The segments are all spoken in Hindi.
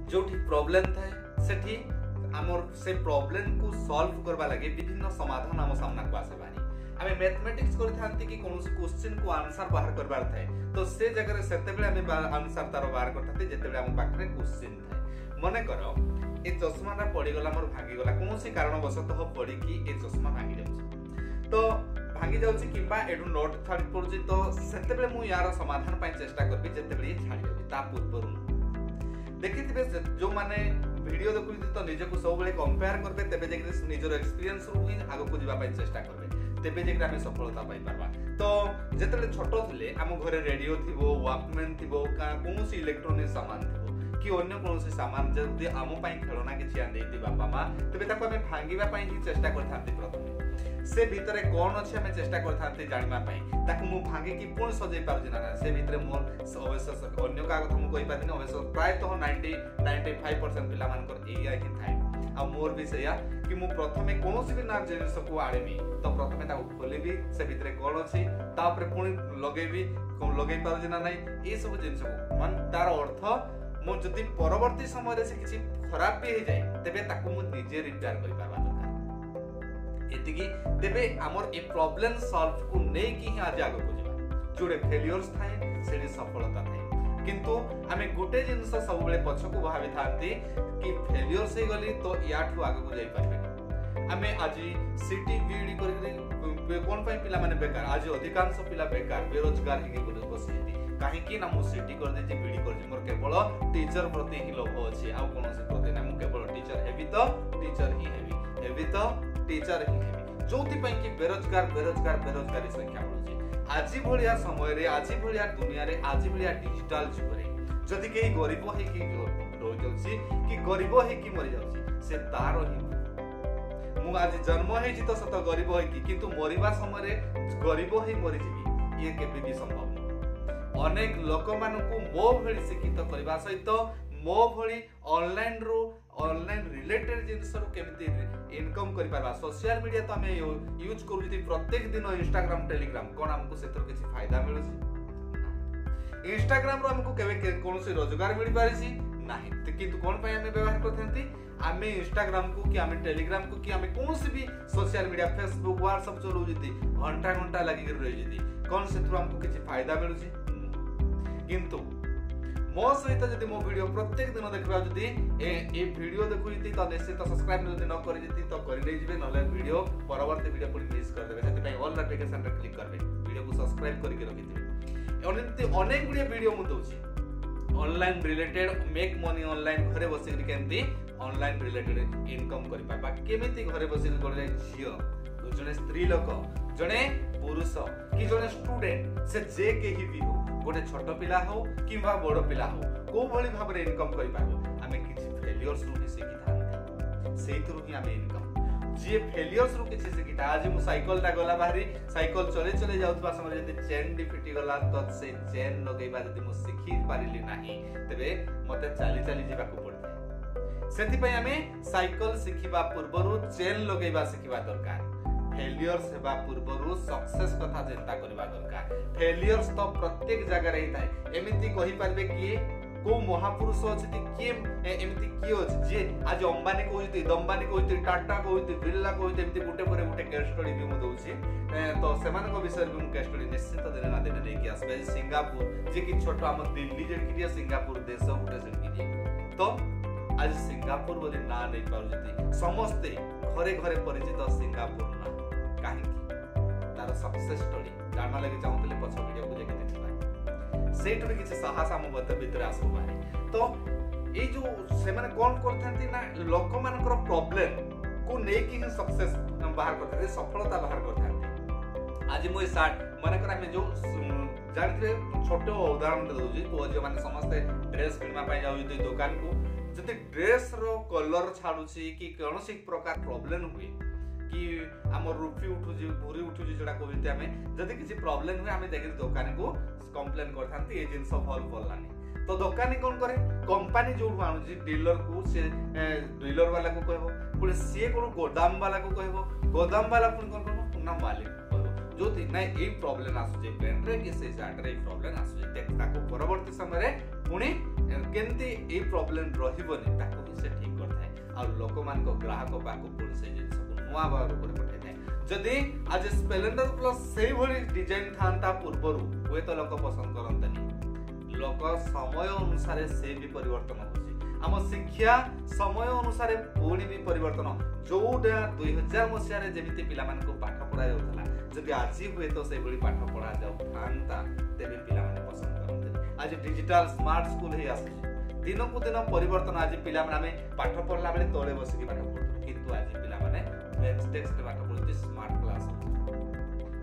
जो प्रॉब्लम थाए सेठी आमर से प्रॉब्लम को सॉल्व करबा लगे विभिन्न समाधान आम सामना को आसे बानी आमे मैथमेटिक्स करि थांती कि कोनोसी क्वेश्चन को आंसर बाहर करबार थाए तो से जगह रे सेते बेले आमे आंसर तार बाहर करथाते जेते बेले हम पाखरे क्वेश्चन थाए मने करो ए चश्माटा पड़ी गला मोर भांगी गला कोनोसी कारणवशतः पड़ी कि ए चश्मा भांगी जाउछि तो भांगी जाउछि किबा एडु नोट छाडी पड़ुछि तो सेते बेले मु यार समाधान पय चेष्टा करबी जेते बेले छाडी जाउछि ता पूर्वरु देखिथिबे जो माने वीडियो देखुछि तो निजे को सब बेले कंपेयर करबे तेबे जेकि निजर एक्सपीरियंस रु ही आगो को जिबा पय चेष्टा करबे तेबे जेकि आमे सफलता पाई परबा तो जेते बेले छोटो थिले हम घरे रेडियो थिबो वॉकमैन थिबो कोनोसी इलेक्ट्रॉनिक सामान थिबो कि अन्य कोनोसी सामान जदि आम पय खेलना किछि आन देति बापा मां तेबे ताको आमे भांगीबा पय ही चेष्टा करथांती प्रथमे से भितरे कौन अच्छे हमें चेष्टा करथांती जानिबा पय ताकू मु भांगी कि पुण सजै पारुछि ना से भितरे मोर अवश्य अन्य का କଥା मु कहि पादिन अवश्य प्राय तो 90-95% पिला मानकर एया कि थाए आ मोर भी सेया कि मु प्रथमे कोनोसी भी ना जिनिस को आड़ेबी तो प्रथमे ताकू खोलेबी से भितरे कौन अछि तापरे पुणी लगेबी लगै पारुछि ना नै ए सब जिनिस को मन तार अर्थ मु जदि परवर्ती समय रे से किछि खराब भी हो जाए तेबे ताकू मु निजे रिपेयर करि पाबा दरकार एतिकी तेबे हमर ए प्रॉब्लम सॉल्व को नै कि ही आज आगो को जिबा जोडे फेलियर्स थाए सेडी सफलता थाए किंतु हमें गोटे जिंस सब बेले पछ को भाबी थांती कि फेलियर्स हे गली तो याठू आगो को जाई पाबे हमें आज सिटी बीडी करि कोन पय पिला माने बेकार आज अधिकांश पिला बेकार बेरोजगार हे के बसिति काहे कि ना मु सिटी कर दे जे बीडी कर जे मोर केवल टीचर प्रति ही लोभ अछि आ कोनोसी प्रति ना मु केवल टीचर हेबी तो टीचर ही हेबी तो टीचर ही हेबी जोति पय कि बेरोजगारी संख्या बढ़ुछि आजि भलिया समय रे आजि भलिया दुनिया रे आजि भलिया डिजिटल जुग रे जदि केही गरीब हे कि रहि जाउछि कि गरीब हे कि मरि जाउछि से तारो ही मु आज जन्म हे जी तो सत गरीब हे कि किंतु मरिबा समय रे गरीब हे मरि जिवि ये केबे भी संभव अनेक लोक मानकु मो भଳି शिक्षित करबा सहित मो भଳି ऑनलाइन रिलेटेड जिंस रो केमिति इनकम करि पाबा सोशल मीडिया तो हमें यूज करूछि प्रत्येक दिन इंस्टाग्राम टेलीग्राम कोन हमकु सेतर किछि फायदा मिलुछि इंस्टाग्राम रो हमकु केबे कोनोसी रोजगार मिलि पारिछि नाही त किंतु कोन पय हमें व्यवहार करथंती हमें इंस्टाग्राम को कि हमें टेलीग्राम को कि हमें कोनोसी भी सोशल मीडिया फेसबुक व्हाट्सएप चलौ जति घंटा घंटा लागि रहि जति कोन सेतर हमकु किछि फायदा मिलुछि किंतु मो सहित जदि मो वीडियो प्रत्येक दिन देखबा जदि ए वीडियो देखु जति तो निश्चित सब्सक्राइब जदि न करि जति तो करि नै जिवे नले वीडियो परवर्ती वीडियो पुनी मिस कर देबे सेति पय ऑल नोटिफिकेशन रे क्लिक करबे वीडियो को सब्सक्राइब करि के रखिथिबे अनेक वीडियो वीडियो मु दोछि online related make money online घरे बसी के केमती ऑनलाइन रिलेटेड इनकम करि पाबा केमिति घरे बसी गले झियो जने स्त्री लोक जने पुरुष कि जने स्टूडेंट से जे केही भी हो गोटे छोट पिला हो किबा बड़ पिला हो को भली भाबरे इनकम करि पाबो हमें किछि फेलियर्स रु सिखि थांती सेइतरु ही हमें इनकम जे फेलियर्स रु किछि सिखिता आज मु साइकिल ता गला बाहरी साइकिल चले जाउतबा समय जदि चेन डी फिटी गला तो से चेन लगेबा जदि मु सिखि पारिली नाही तबे मते चाली जिबा को पड़ते सेति पय हमें साइकिल सिखिबा पूर्वरु चेन लगेबा सिखिबा दरकार फेलियर्स हेबा पूर्वरु सक्सेस कथा चिंता करबा दरकार फेलियर्स तो प्रत्येक जगह रही थाए एमिति कहि पारबे कि को महापुरुष अछि कि एमिति कि अछि जे आज अंबानी कहति दंबानी कहति टाटा कहति बिरला कहति एमिति गुटे परे गुटे केस स्टडी भी मु दउछि तो सेमान को विषय भी मु केस स्टडी निश्चित दिन ना दिन नै कि आसबे सिंगापुर जे कि छोटो हम दिल्ली जे कि सिंगापुर देश गुटे से तो आज सिंगापुर बोली ना नै पाउ जति समस्त घरे घरे परिचित सिंगापुर ना काहे तार सक्सेस स्टोरी जानना लगे चाहूतले पछ वीडियो को देखि देखबा सेट रे किछ साहस हम बत भीतर आसो बारे तो ए जो से माने कोन करथांती ना लोक मानकर प्रॉब्लम को नै कि सक्सेस बाहर करथांती सफलता बाहर करथांती आज मो स्टार्ट माने कर हम जो जानते छोटो उदाहरण दउ जी को जे माने समस्त ड्रेस किनवा पय जाउ जति दुकान को जति ड्रेस रो कलर छाडुची कि कोनोसी प्रकार प्रॉब्लम हुए कि हमर रुफी उठु जे भूरी उठु जे जडा कोबिते हमें जदि किछि प्रॉब्लम हुए हमें देखि दुकान को कंप्लेन करथांती ए जिंस फॉल पड़लानी तो दुकानी कोन करे कंपनी जो आनु जी डीलर को से डीलर वाला को कहबो पुले से कोन गोदाम वाला को कहबो गोदाम वाला पुन कोन कहबो ना मालिक कहबो जोति नै ए प्रॉब्लम आसु जे पेन रे कि से जाट रे प्रॉब्लम आसु जे ताको परवर्ती समय रे पुनी केमती ए प्रॉब्लम रहिबोनी ताको ही से ठीक करथाय आ लोक मान को ग्राहक पाको पुन से जिंस को नुवा भाव ऊपर पठाय थाय जदी आज स्प्लेंडर प्लस सेही भली डिजाइन थांता पूर्वरु हुए तो लोक पसंद करंतनी लोक समय अनुसार से भी परिवर्तन होछि आम शिक्षा समय अनुसार पुणी भी परिवर्तन जोटा 2000 मसीह जमी पिला पाठ पढ़ा जाऊला जदि आज हुए तो से पाठ पढ़ा जाऊ था तेरे पिला पसंद करते आज डिजिटल स्मार्ट स्कूल ही आस दिन को दिन परिवर्तन आज पिला पाठ पढ़ला बेले तले बसिक पाठ पढ़ुथु किंतु आज पिला बेंच डेस्क पाठ पढ़ुथि स्मार्ट क्लास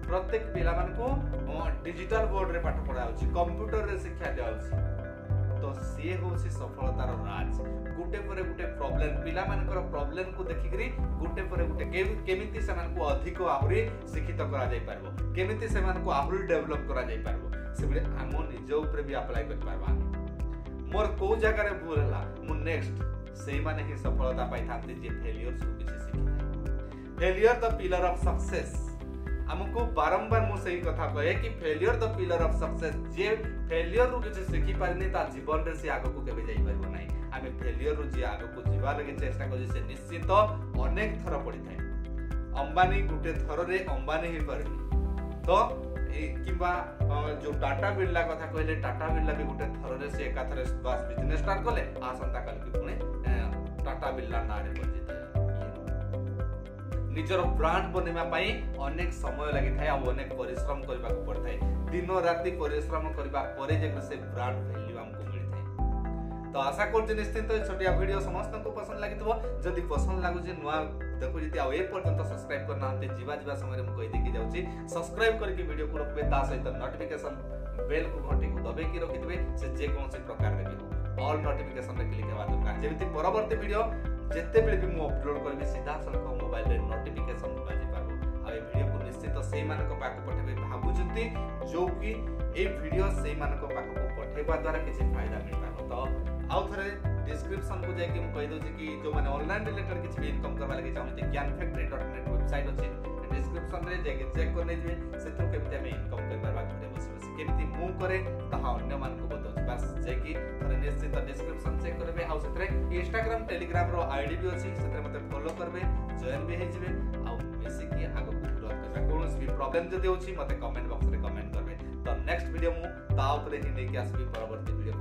प्रत्येक पिला डिजिटल बोर्ड रे पाठ पढ़ा होछि कंप्यूटर रे शिक्षा दिया होछि तो सी होछि सफलतार राज गुटे परे गुटे प्रॉब्लम पिला मानकर प्रॉब्लम को देखि करी गुटे परे गुटे केमिति समान को अधिक आहुरी शिक्षित करा जाय पारबो केमिति समान को आहुरी डेवलप करा जाय पारबो सेबे हम निज ऊपर भी अप्लाई कर पारबा मोर को जगह रे भूल हला मु नेक्स्ट सेही माने ही सफलता पाई थांती जे फेलियर सु किछि शिखि failure the pillar of success हमको बारंबार मु सही कथा कहे कि failure the pillar of success जे फेलियर रु किछि शिखि पारनी ता जीवन रे से आगो को केबे जाई परबो नाही आमे फेलियर रु जे आगो को जीवा लगे चेष्टा करि से निश्चित अनेक थर पड़ी थाए अंबानी गुटे थर रे अंबानी ही परनी तो किबा जो टाटा बिरला कथा कहले टाटा बिरला भी गुटे थर रे से एका थरे बस बिजनेस स्टार्ट करले आसंता काल की पुणे टाटा बिरला नारे पड़ि निजर ब्रांड बनेमा पाई अनेक समय लागि थाय आ अनेक परिश्रम करबा को पड़थाय दिन राति परिश्रम करबा परे जे से ब्रांड वैल्यू हमको मिल थाय तो आशा करते निश्चित छोटिया वीडियो समस्त को पसंद लागितबो जदि पसंद लागु जे नुवा देखो जति आ ए पर्यंत सब्सक्राइब करना हते जीवा समय रे म कहि देकी जाउची सब्सक्राइब करके वीडियो को रखबे ता सहित नोटिफिकेशन बेल को घंटी को दबे की रखितबे से जे कोन से प्रकार रे भी ऑल नोटिफिकेशन रे क्लिक हेबा दरकार जेमिति परवर्ती वीडियो जेते बेले भी मु अपलोड करबी सीधा सलख मोबाइल रे नोटिफिकेशन बाजी पाबो आ ए वीडियो को निश्चित सेही मानक पाक पठेबे भाबुजंती जो कि ए वीडियो सेही मानक पाक को पठेबा द्वारा किछि फायदा मिल पाबो तो आउ थरे डिस्क्रिप्शन को जाय कि मु कहि दोछि कि जो माने ऑनलाइन रिलेटेड किछि भी इनकम करबा लागि चाहते ज्ञानफैक्टरी.net वेबसाइट अछि डिस्क्रिप्शन रे जाय चेक कर नै दिबे सेतु केमिति हम इनकम करबा घरे बस बस केमिति मु करे ताहा अन्य मान को बतौछि बस जे कि थरे निश्चित डिस्क्रिप्शन चेक करबे आउ सेतरे इंस्टाग्राम टेलीग्राम रो आईडी भी अछि सेतरे मते फॉलो करबे जॉइन भी हे जिवे आउ बेसिक कि आगो को ग्रोथ करबा कोनोस भी प्रॉब्लम जदि होछि मते कमेंट बॉक्स रे कमेंट करबे तो नेक्स्ट वीडियो मु ता ऊपर ही नै कि आसबी परवर्ती वीडियो